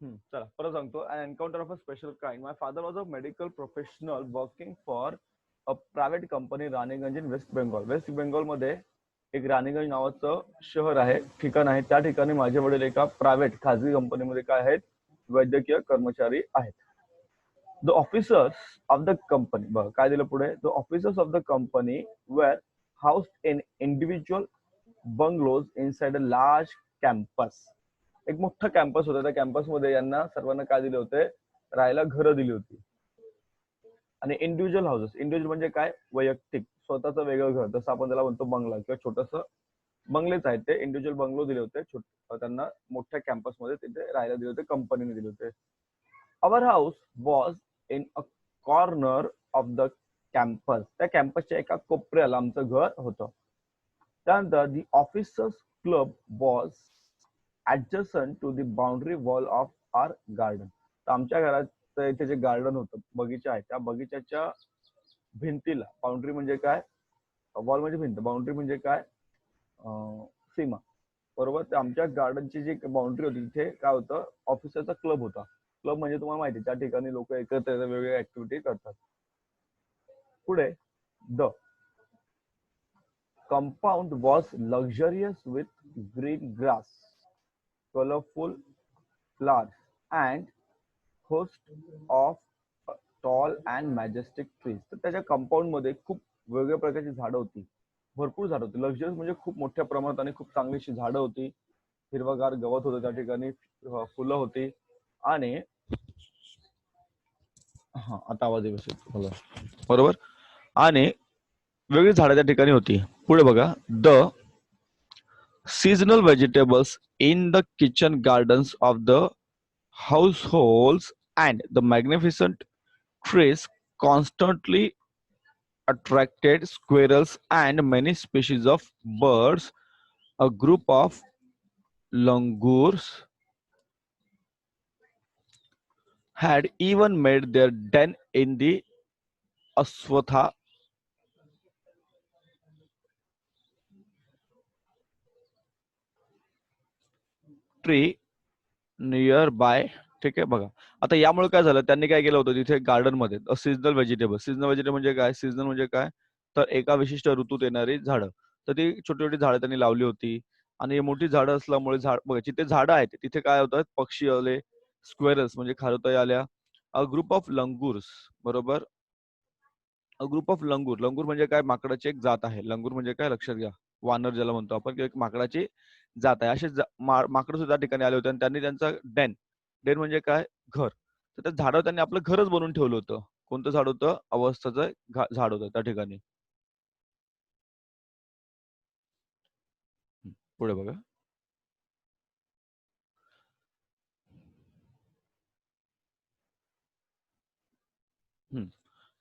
चला परत सांगतो. An encounter of a special kind. My father was a medical professional working for a private company Raniganj in West Bengal. West बेंगॉलमध्ये एक राणीगंज नावाचं शहर आहे, ठिकाण आहे. त्या ठिकाणी माझे वडील एका प्रायव्हेट खाजगी कंपनीमध्ये काय आहेत, वैद्यकीय कर्मचारी आहेत. The officers of the company, बघा काय दिलं पुढे, the officers of the company were housed in individual bungalows inside a large campus. एक मोठा कॅम्पस होता, त्या कॅम्पसमध्ये यांना सर्वांना काय दिले होते, राहायला घरं दिली होती. आणि इंडिव्हिज्युअल हाऊसेस, इंडिव्हिज्युअल म्हणजे काय, वैयक्तिक स्वतःचं वेगळं घर, जसं आपण त्याला म्हणतो बंगला किंवा छोटस बंगलेच आहेत ते. इंडिव्हिज्युअल बंगलो दिले होते त्यांना मोठ्या कॅम्पसमध्ये, तिथे राहायला दिले होते, कंपनीने दिले होते. Our house was in a corner of the campus. त्या कॅम्पसच्या एका कोपऱ्याला आमचं घर होतं. त्यानंतर the officers club was adjacent to the boundary wall of our garden. तर आमच्या घरात इथे जे गार्डन होतं, बगीचा आहे, त्या बगीच्याच्या भिंतीला, बाउंड्री म्हणजे काय, वॉल म्हणजे भिंत, बाउंड्री म्हणजे काय, सीमा, बरोबर. तर आमच्या गार्डनची जी बाउंड्री होती तिथे काय होतं, ऑफिसरचा क्लब होता. क्लब म्हणजे तुम्हाला माहिती आहे, त्या ठिकाणी लोक एकत्र वेगवेगळ्या ऍक्टिव्हिटी करतात. पुढे, the compound was luxurious with green grass, colourful flowers and host of tall and majestic trees. तर त्याच्या कंपाऊंड मध्ये खूप वेगवेगळ्या प्रकारची झाडं होती, भरपूर झाडं होती. लक्झरियस म्हणजे खूप मोठ्या प्रमाणात आणि खूप चांगलीशी झाडं होती, हिरवगार गवत होतं त्या ठिकाणी, फुलं होती. आणि हा आता आवाज येऊ शकतो मला, बरोबर. आणि वेगळी झाडं त्या ठिकाणी होती. पुढे बघा, the seasonal vegetables in the kitchen gardens of the households and the magnificent trees constantly attracted squirrels and many species of birds. A group of langurs had even made their den in the aswatha tree nearby. ठीक आहे बघा. आता यामुळे काय झालं, त्यांनी काय केलं होतं तिथे गार्डन मध्ये सीजनल व्हेजिटेबल. सीजनल व्हेजिटेबल म्हणजे काय, सीजनल म्हणजे काय, तर एका विशिष्ट ऋतूत येणारी झाडं. तर ती छोटी छोटी झाडं त्यांनी लावली होती. आणि मोठी झाडं असल्यामुळे झाड बघा, जिथे झाडं आहेत तिथे काय होतात, पक्षी आले, स्क्वेरल्स म्हणजे खारुताई आल्या. अ ग्रुप ऑफ लंगूर्स, बरोबर. अ ग्रुप ऑफ लंगूर, लंगूर म्हणजे काय, माकडाची एक जात आहे. लंगूर म्हणजे काय, लक्षात घ्या, वानर ज्याला म्हणतो आपण, किंवा एक माकडाची जात आहे. असे माकड सुद्धा ठिकाणी आले होते आणि त्यांनी त्यांचा डेन, डेन म्हणजे काय, घर. तर त्या झाडावर त्यांनी आपलं घरच बनवून ठेवलं होतं. कोणतं झाड होतं, अवस्थाचं झाड होतं त्या ठिकाणी. पुढे बघा.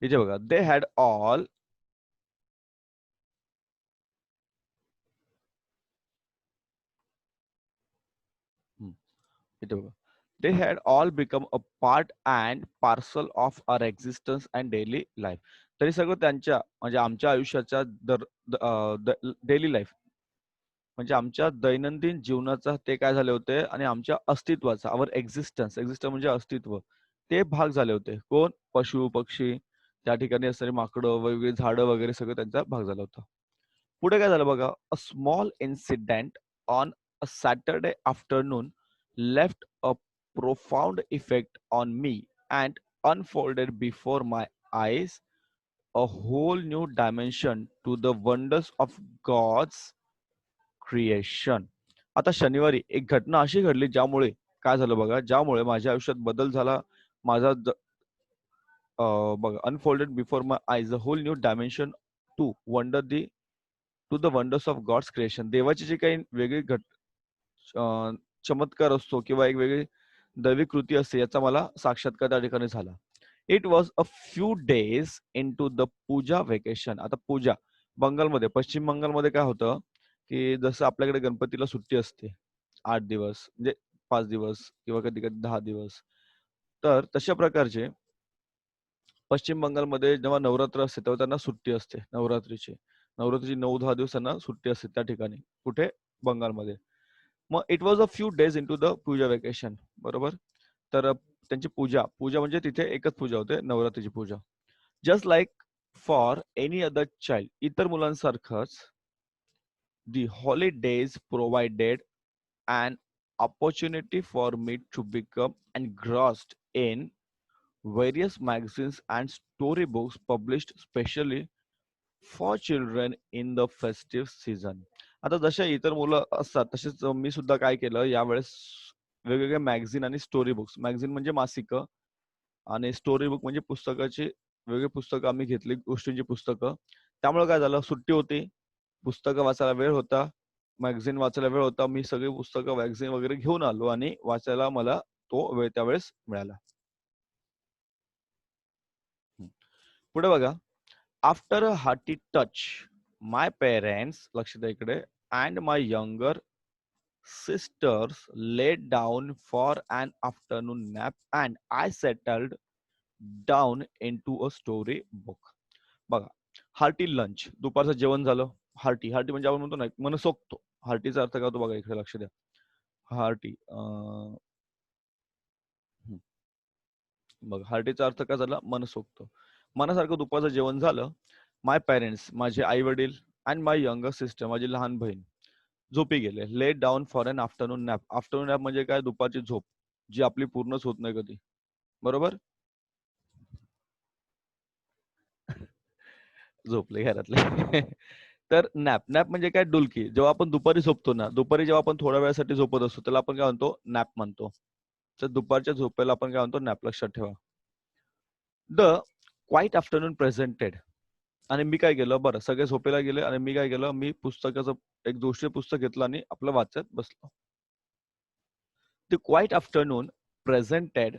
इथे बघा, दे हॅड ऑल इथे बघा, they had all become a part and parcel of our existence and daily life. तरी सगळं त्यांच्या म्हणजे आमच्या आयुष्याच्या डेली लाईफ म्हणजे आमच्या दैनंदिन जीवनाचा ते काय झाले होते, आणि आमच्या अस्तित्वाचा, आवर एक्झिस्टन्स, एक्झिस्टन्स म्हणजे अस्तित्व, ते भाग झाले होते. कोण, पशु पक्षी, त्या ठिकाणी असणारी माकडं, वेगवेगळी झाडं वगैरे, सगळं त्यांचा भाग झाला होता. पुढे काय झालं बघा, a small incident on a Saturday afternoon left a profound effect on me and unfolded before my eyes a whole new dimension to the wonders of God's creation. आता शनिवारी एक घटना अशी घडली ज्यामुळे काय झालं बघा, ज्यामुळे माझ्या आयुष्यात बदल झाला. माझा बघा, unfolded before my eyes a whole new dimension to wonder the to the wonders of God's creation. देवाची जी काही वेगळी चमत्कार असतो किंवा एक वेगळी दैविक कृती असते, याचा मला साक्षात्कार त्या ठिकाणी झाला. It was a few days into the puja vacation. आता पूजा बंगालमध्ये, पश्चिम बंगालमध्ये काय होतं, की जसं आपल्याकडे गणपतीला सुट्टी असते 8 दिवस, म्हणजे 5 दिवस किंवा कधी कधी 10 दिवस. तर तशा प्रकारचे पश्चिम बंगालमध्ये जेव्हा नवरात्र असते तेव्हा त्यांना सुट्टी असते, नवरात्रीची 9-10 दिवस त्यांना सुट्टी असते त्या ठिकाणी. कुठे, बंगालमध्ये. मग it was a few days into the puja vacation, बरोबर. तर त्यांची पूजा म्हणजे तिथे एकच पूजा होते, नवरात्रीची पूजा. Just like for any other child, इतर मुलांसारखंच the holidays provided an opportunity for me to become engrossed in various magazines and storybooks published specially for children in the festive season. आता जशा इतर मुलं असतात तसेच मी सुद्धा काय केलं यावेळेस वेगवेगळे मॅगझिन आणि स्टोरी बुक्स. मॅगझिन म्हणजे मासिकं आणि स्टोरी बुक म्हणजे पुस्तकाची वेगळी पुस्तकं आम्ही घेतली, गोष्टींची पुस्तकं. त्यामुळे काय झालं, सुट्टी होती, पुस्तकं वाचायला वेळ होता, मॅगझिन वाचायला वेळ होता. मी सगळी पुस्तकं, मॅगझिन वगैरे घेऊन आलो आणि वाचायला मला तो वेळ त्यावेळेस मिळाला. पुढे बघा, after a hearty touch my parents, लक्ष द्या इकडे, and my younger sisters laid down for an afternoon nap and I settled down into a story book. बघा, हार्टी लंच, दुपारचं जेवण झालं. हार्टी हार्टी म्हणजे आपण म्हणतो ना मनसोक्त. हार्टीचा अर्थ काय होतो बघा, इकडे लक्ष द्या. हार्टी बघा, हार्टीचा अर्थ काय झाला, मनसोक्त. मनासारखं दुपारचं जेवण झालं. माय पेरेंट्स, माझे आई वडील, अँड माय यंगर सिस्टर, माझी लहान बहीण झोपी गेले. Let down for an afternoon nap. Afternoon nap म्हणजे काय, दुपारची झोप जी आपली पूर्णच होत नाही कधी, बरोबर. झोपले घरातले. तर नॅप नॅप म्हणजे काय, डुलकी. जेव्हा आपण दुपारी झोपतो ना, दुपारी जेव्हा आपण थोड्या वेळासाठी झोपत असतो त्याला आपण काय म्हणतो, नॅप म्हणतो. तर दुपारच्या झोपेला आपण काय म्हणतो, नॅप. लक्षात ठेवा. The quiet afternoon presented. आणि मी काय केलं, बरं सगळे झोपेला गेले आणि मी काय केलं, मी पुस्तकाचं एक गोष्टी पुस्तक घेतलं आणि आपलं वाचत बसलो. The quiet afternoon presented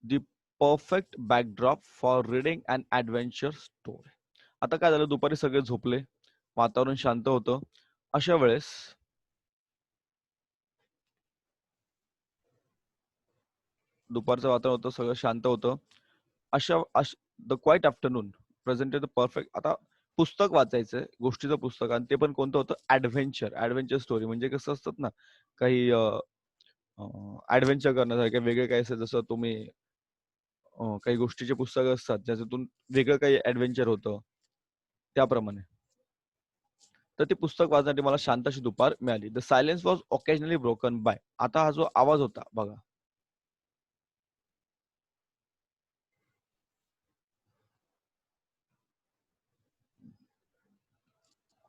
the perfect backdrop for reading and adventure story. आता काय झालं, दुपारी सगळे झोपले, वातावरण शांत होतं. अशा वेळेस दुपारचं वातावरण होतं, सगळं शांत होतं. The quiet afternoon presented the perfect. आता पुस्तक वाचायचंय, गोष्टीचं पुस्तक, आणि ते पण कोणतं होतं, ॲडव्हेंचर स्टोरी. म्हणजे कसं असतात ना काही ॲडव्हेंचर करण्यासारखे वेगळे काही असं, जसं तुम्ही काही गोष्टीचे पुस्तकं असतात ज्याच्यातून वेगळं काही ॲडव्हेंचर होतं, त्याप्रमाणे. तर ते पुस्तक वाचण्यासाठी मला शांत अशी दुपार मिळाली. The silence was occasionally broken by. आता हा जो आवाज होता बघा,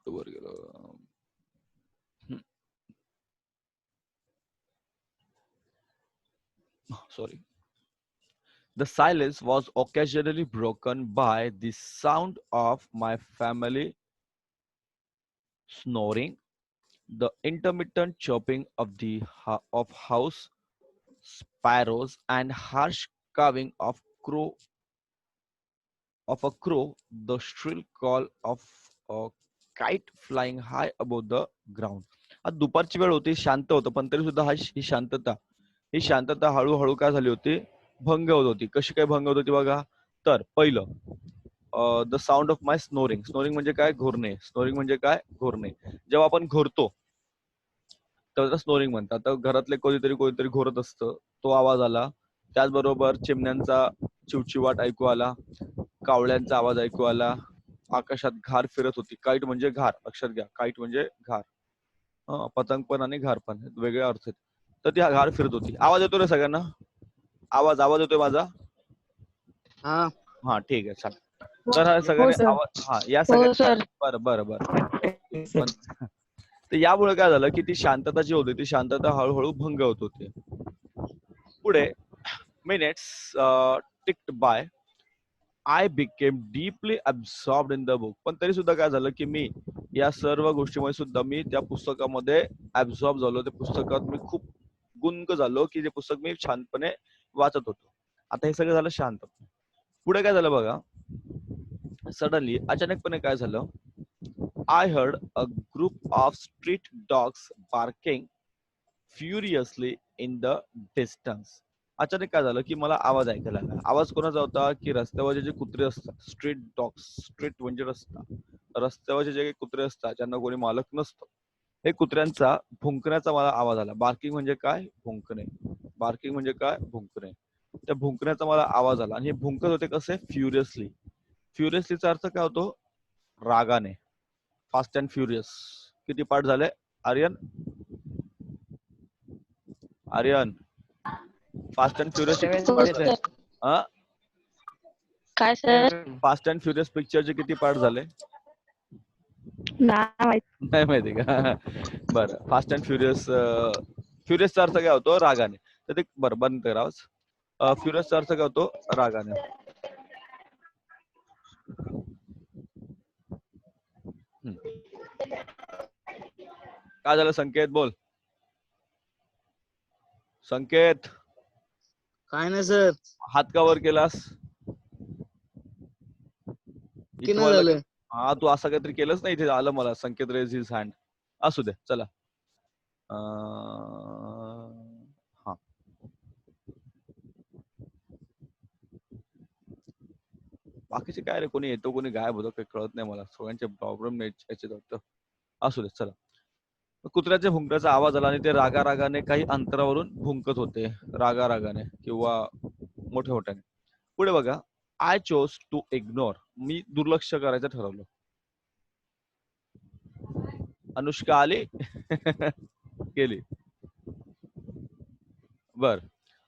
वर गेलं, sorry. The silence was occasionally broken by the sound of my family snoring, the intermittent chirping of of house sparrows, and harsh cawing of a crow, the shrill call of a kite flying high above the ground. आज दुपारची वेळ होती, शांत होतं, पण तरी सुद्धा ही शांतता हळूहळू काय झाली होती, भंग होत होती. कशी काय भंग होत होती बघा. तर पहिलं, the sound of my snoring. Snoring म्हणजे काय, घोरणे. स्नोरिंग म्हणजे काय, घोरणे. जेव्हा आपण घोरतो त्याला स्नोरिंग म्हणतात. तर घरातले कोणीतरी कोणीतरी घोरत असतं, तो आवाज आला. त्याचबरोबर चिमण्यांचा चिवचिवाट ऐकू आला, कावळ्यांचा आवाज ऐकू आला, आकाशात घार फिरत होती. काईट म्हणजे घार, लक्षात घ्या, काईट म्हणजे घार. पतंग पण आणि घार पण वेगळे अर्थ आहेत. तर ती घार फिरत होती. आवाज येतो रे सगळ्यांना, आवाज येतोय माझा. हा ठीक आहे, चालेल. तर हा सगळ्यांनी आवाज, हा या सगळ्या, बरं बरं बरं. पण तर यामुळे काय झालं की ती शांतता जी होती, ती शांतता हळूहळू भंग होत होती. पुढे minutes ticked by, I became deeply absorbed in the book. पण तरी सुद्धा काय झालं की मी या सर्व गोष्टीमुळे सुद्धा मी त्या पुस्तकामध्ये ऍब्सॉर्ब झालो. त्या पुस्तकात मी खूप गुंग झालो की जे पुस्तक मी शांतपणे वाचत होतो. आता हे सगळं झालं शांत. पुढे काय झालं बघा, सडनली अचानकपणे काय झालं, I heard a group of street dogs barking furiously in the distance. अचानक काय झालं की मला आवाज ऐकायला आला. आवाज कोणाचा होता की रस्त्यावरचे जे कुत्रे असतात, स्ट्रीट डॉग्स, स्ट्रीट म्हणजे रस्ता, रस्त्यावरचे जे काही कुत्रे असतात ज्यांना कोणी मालक नसतं, हे कुत्र्यांचा भुंकण्याचा मला आवाज आला. बार्किंग म्हणजे काय, भुंकणे. बार्किंग म्हणजे काय, भुंकणे. त्या भुंकण्याचा मला आवाज आला आणि हे भुंकत होते कसे, फ्युरियसली. फ्युरियसलीचा अर्थ काय होतो, रागाने. Fast and furious. किती पार्ट झाले Aryan? Aryan, fast and furious किती पार्ट झाले? काय सर? फास्ट अँड फ्युरियस पिक्चरचे किती पार्ट झाले? नाही माहिती का? बरं, फास्ट अँड फ्युरियस, फ्युरियसचा अर्थ काय होतो, रागाने. तर ते बरं बंद करावंच. फ्युरियसचा अर्थ काय होतो, रागाने. काय झालं संकेत, बोल. संकेत, काय नाही सर. हात का वर केलास? हा, तू असं काहीतरी केलंच नाही, इथे आलं मला, संकेत रेज हिज हँड. असू दे, चला. हा, बाकीचे काय रे, कोणी येतो कोणी गायब होतो काही कळत नाही मला, सगळ्यांचे प्रॉब्लेम याचे वाटतं. असू दे, चला. कुत्र्याच्या भुंकण्याचा आवाज आला आणि ते रागारागाने काही अंतरावरून भुंकत होते, रागारागाने किंवा मोठ्या मोठ्याने. पुढे बघा, आय चोज टू इग्नोर. मी दुर्लक्ष करायचं ठरवलं. अनुष्का आली? केली. बर,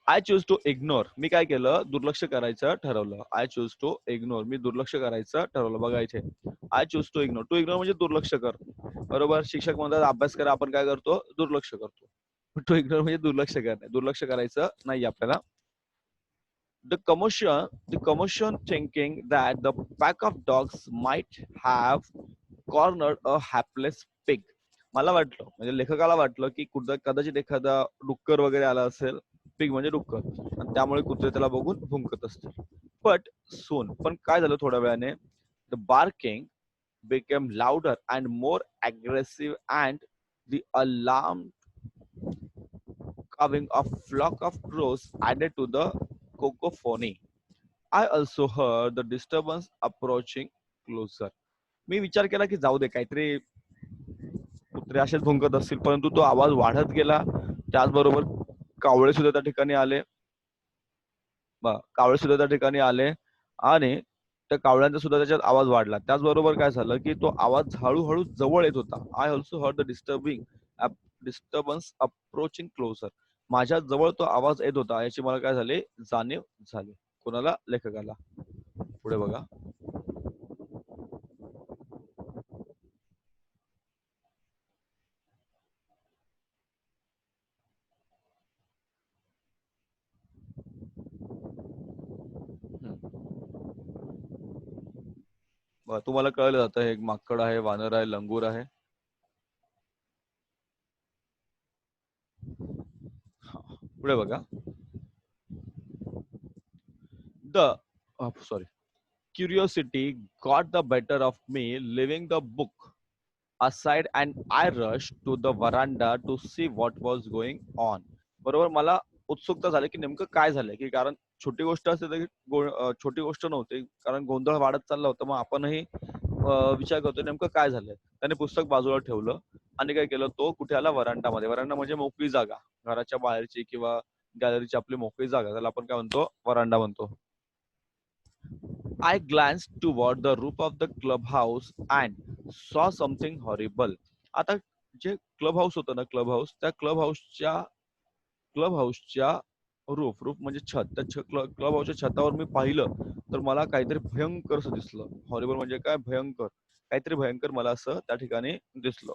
आय चूज टू इग्नोर. मी काय केलं, दुर्लक्ष करायचं ठरवलं. आय चूज टू इग्नोर, मी दुर्लक्ष करायचं ठरवलं. बघा इथे, I choose to ignore. To ignore म्हणजे दुर्लक्ष कर, बरोबर. शिक्षक म्हणतात अभ्यास करा, आपण काय करतो, दुर्लक्ष करतो. टू इग्नोर म्हणजे दुर्लक्ष करणे, दुर्लक्ष करायचं नाही आपल्याला. The commotion thinking that the pack of dogs might have cornered a hapless pig. मला वाटलं, म्हणजे लेखकाला वाटलं की कदाचित एखादा डुक्कर वगैरे आला असेल, पिग म्हणजे डुक्कर, आणि त्यामुळे कुत्रे त्याला बघून भुंकत असतील. बट सून, पण काय झालं थोड्या वेळाने, the barking became louder and more aggressive and the alarm cawing of flock of crows added to the cacophony. I also heard the disturbance approaching closer. मी विचार केला की जाऊ दे, काहीतरी कुत्रे असेच भुंकत असतील, परंतु तो आवाज वाढत गेला. त्याचबरोबर कावळे सुद्धा त्या ठिकाणी आले. कावळे सुद्धा त्या ठिकाणी आले आणि त्या कावळ्यांचा सुद्धा त्याच्यात आवाज वाढला. त्याचबरोबर काय झालं की तो आवाज हळूहळू जवळ येत होता. I also heard the disturbance approaching closer. माझ्या जवळ तो आवाज येत होता याची मला काय झाले, जाणीव झाली. कोणाला, लेखकाला. पुढे बघा, तुम्हाला कळलं जातं हे एक माकड आहे, वानर आहे, लंगूर आहे. पुढे बघा, curiosity got the better of me, leaving the book aside and I rushed to the veranda to see what was going on. बरोबर, मला उत्सुकता झाली की नेमकं काय झालंय, की कारण छोटी गोष्ट असते तर छोटी गोष्ट नव्हती, कारण गोंधळ वाढत चालला होता. मग आपणही विचार करतो नेमकं काय झालंय. त्याने पुस्तक बाजूला ठेवलं आणि काय केलं, तो कुठे आला, वरांडामध्ये. वरांडा म्हणजे मोकळी जागा, घराच्या बाहेरची किंवा गॅलरीची आपली मोकळी जागा, त्याला आपण काय म्हणतो, वरांडा म्हणतो. I glanced toward the roof of the clubhouse and saw something horrible. आता जे क्लब हाऊस होतं ना, क्लब हाऊसच्या रूफ म्हणजे छत, त्या क्लब हाऊसच्या छतावर मी पाहिलं तर मला काहीतरी भयंकर असं दिसलं. हॉरिबल म्हणजे काय, भयंकर, काहीतरी भयंकर मला असं त्या ठिकाणी दिसलं.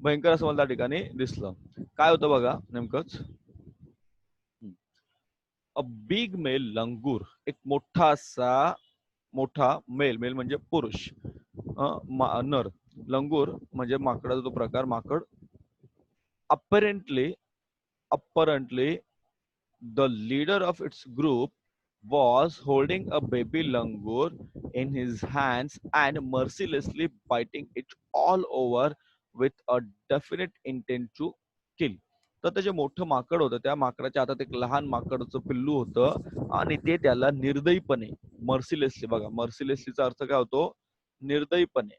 भयंकर असं मला त्या ठिकाणी दिसलं. काय होतं बघा नेमकंच, अ बिग मेल लंगूर, एक मोठा मेल म्हणजे पुरुष, नर. लंगूर म्हणजे माकडाचा तो प्रकार, माकड. apparently the leader of its group was holding a baby langur in his hands and mercilessly biting it all over with a definite intent to kill. तर ते जे मोठं माकड होतं, त्या माकडाच्या हातात एक लहान माकडचं पिल्लू होतं आणि ते त्याला निर्दयीपणे, मर्सिलेसली, बघा मर्सिलेसलीचा अर्थ काय होतो, निर्दयीपणे,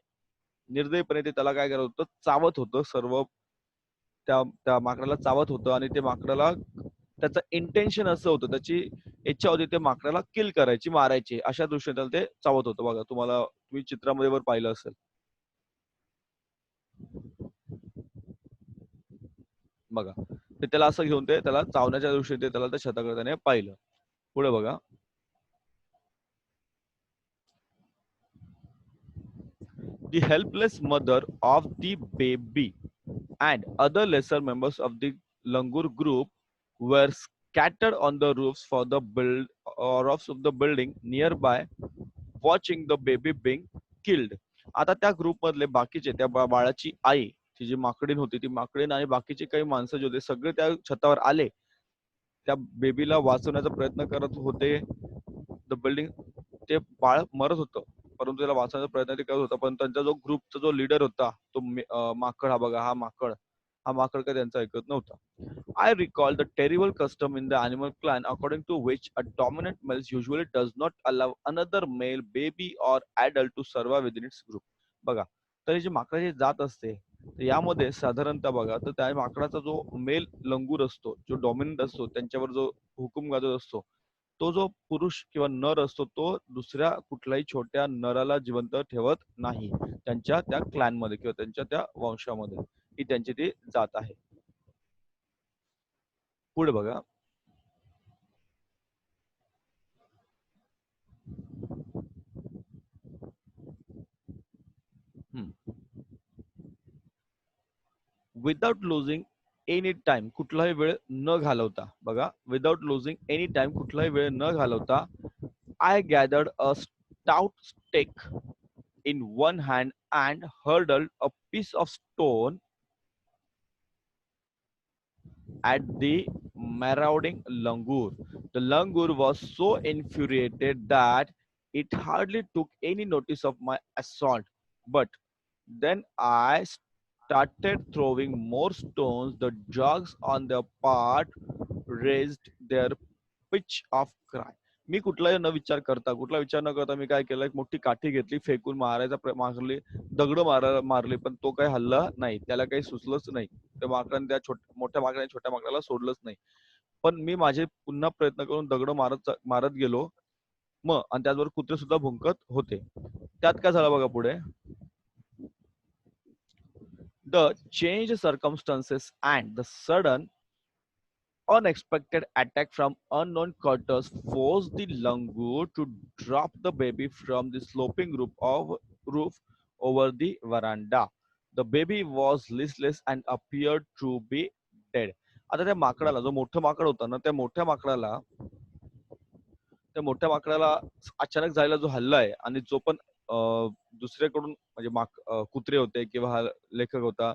निर्दयीपणे ते त्याला काय करत होतं, चावत होतं. सर्व त्या माकडाला चावत होतं आणि ते माकडाला त्याचं इंटेन्शन असं होतं, त्याची इच्छा होती ते माकडाला किल करायची, मारायची. अशा दृष्टीने त्याला ते चावत होतं. बघा, तुम्ही चित्रामध्ये वर पाहिलं असेल. बघा, ते त्याला असं घेऊन ते त्याला चावण्याच्या दृष्टीने त्याला त्या शतकर्त्याने पाहिलं. पुढे बघा. The helpless mother of the baby and other lesser members of the Langur group were scattered on the roofs for the roofs of the building nearby, watching the baby being killed. आता त्या group मधले बाकीचे त्या बाळाची आई, ती जी माकडीण होती, ती माकडीण आणि बाकीचे काही माणसं जे होते सगळे त्या छतावर आले. त्या बेबीला वाचवण्याचा प्रयत्न करत होते. द बिल्डिंग, ते बाळ मरत होतं, परंतु त्याला वाचवण्याचा प्रयत्न ते करत होता. पण त्यांचा जो ग्रुपचा जो लीडर होता, तो माकड, हा बघा, हा माकड काय त्यांचा ऐकत नव्हता. I recall the terrible custom in the animal clan according to which a dominant male usually does not allow another male baby or adult to survive within its group. बघा, तर ही जी माकडाची जात असते, यामध्ये साधारणतः बघा, तर त्या माकडाचा जो मेल लंगूर असतो, जो डॉमिनंट असतो, त्यांच्यावर जो हुकूम गाजत असतो, तो जो पुरुष किंवा नर असतो, तो दुसऱ्या कुठल्याही छोट्या नराला जिवंत ठेवत नाही. त्यांच्या त्या क्लॅन मध्ये किंवा त्यांच्या त्या वंशामध्ये ही त्यांची ती जात आहे. पुढे बघा. विदाउट लुझिंग एनी टाइम, कुठलाही वेळ न घालवता, बघा, विदाउट लुझिंग एनी टाइम, कुठलाही वेळ न घालवता, I gathered a stout stake in one hand and hurled a piece of stone at the marauding langur. The langur was so infuriated that it hardly took any notice of my assault. But then I started throwing more stones. The dogs on their part raised their pitch of cry. मी कुठलाही न विचार करता, कुठला विचार न करता मी काय केलं, एक मोठी काठी घेतली, फेकून मारली, दगड मारले, पण तो काही हल्ला नाही, त्याला काही सुचलंच नाही. त्या माकडाने त्या मोठ्या माकडाने छोट्या माकडाला सोडलंच नाही. पण मी माझे पुन्हा प्रयत्न करून दगड मारत गेलो. मग आणि त्याचबरोबर कुत्रे सुद्धा भुंकत होते. त्यात काय झालं बघा पुढे. The change circumstances and the sudden unexpected attack from unknown quarters forced the langur to drop the baby from the sloping roof over the veranda. The baby was listless and appeared to be dead. आता त्या माकडाला, जो मोठं माकड होता ना, त्या मोठ्या माकडाला अचानक झालेला जो हल्ला आहे, आणि जो पण दुसऱ्याकडून म्हणजे कुत्रे होते किंवा हा लेखक होता,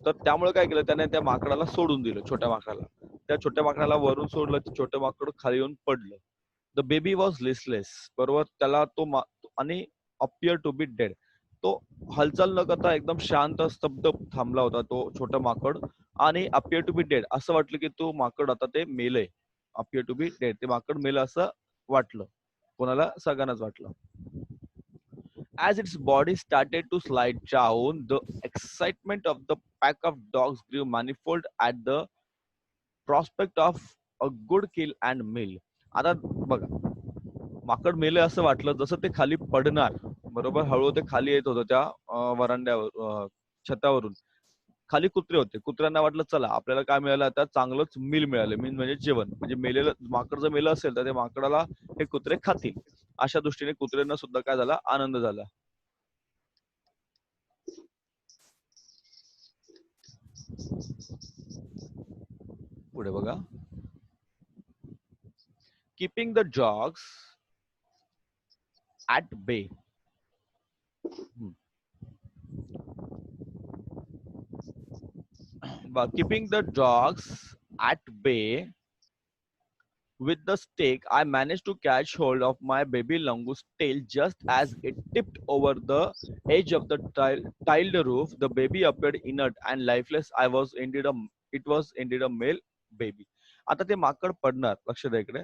तर त्यामुळे काय केलं, त्याने त्या माकडाला सोडून दिलं, छोट्या माकडाला. त्या छोट्या माकडाला वरून सोडलं, छोटं माकड खाली येऊन पडलं. द बेबी वॉज लिसलेस, बरोबर, त्याला तो आणि अपियर टू बी डेड, तो हालचाल न करता एकदम शांत स्तब्ध थांबला होता, तो छोटा माकड. आणि अपियर टू बी डेड, असं वाटलं की तो माकड आता ते मेलंय. अपियर टू बी डेड, ते माकड मेलं असं वाटलं. कोणाला? सगळ्यांनाच वाटलं. As its body started to slide down, the excitement of the pack of dogs grew manifold at the prospect of a good kill and meal. आता बघा, माकड मेले असं वाटलं, जसं ते खाली पडणार, बरोबर, हळूहळू ते खाली येत होतं त्या वरांड्यावर, छतावरून. खाली कुत्रे होते. कुत्र्यांना वाटलं, चला आपल्याला काय मिळालं आता, चांगलंच मील मिळालं, मील म्हणजे जेवण, म्हणजे मेलेलं माकड जर मेलं असेल तर ते माकडाला हे कुत्रे खातील. अशा दृष्टीने कुत्र्यांना सुद्धा काय झाला, आनंद झाला. पुढे बघा. Keeping the dogs at bay. But keeping the dogs at bay with the stake, I managed to catch hold of my baby langoose tail just as it tipped over the edge of the tiled roof. The baby appeared inert and lifeless. It was indeed a male baby. आता ते माकड पडणार, लक्ष द्या इकडे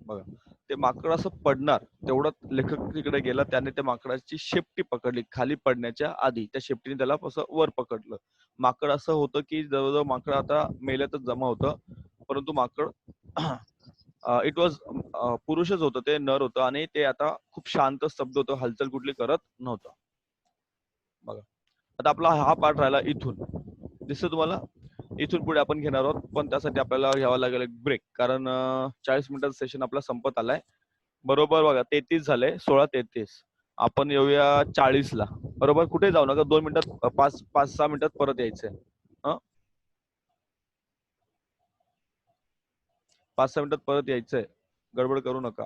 बघा, ते माकड असं पडणार तेवढं लेखक तिकडे गेला, त्याने त्या माकडाची शेपटी पकडली खाली पडण्याच्या आधी. त्या शेपटीने त्याला असं वर पकडलं. माकड असं होतं की जवळजवळ माकड आता मेल्यातच जमा होतं, परंतु माकड इट वॉज पुरुषच होतं, ते नर होतं आणि ते आता खूप शांत स्तब्ध होतं, हालचाल कुठली करत नव्हतं. बघा, आता आपला हा पार्ट राहिला इथून. दिसतं तुम्हाला? इथून पुढे आपण घेणार आहोत, पण त्यासाठी आपल्याला घ्यावा लागेल एक ब्रेक, कारण 40 मिनिटाचं सेशन आपला संपत आलाय. बरोबर बघा 33 झाले, 16:33. आपण येऊया 40ला. बरोबर, कुठे जाऊ नका, 2 मिनिटात 5-6 मिनिटात परत यायचंय. 5-6 मिनिटात परत यायचंय, गडबड करू नका.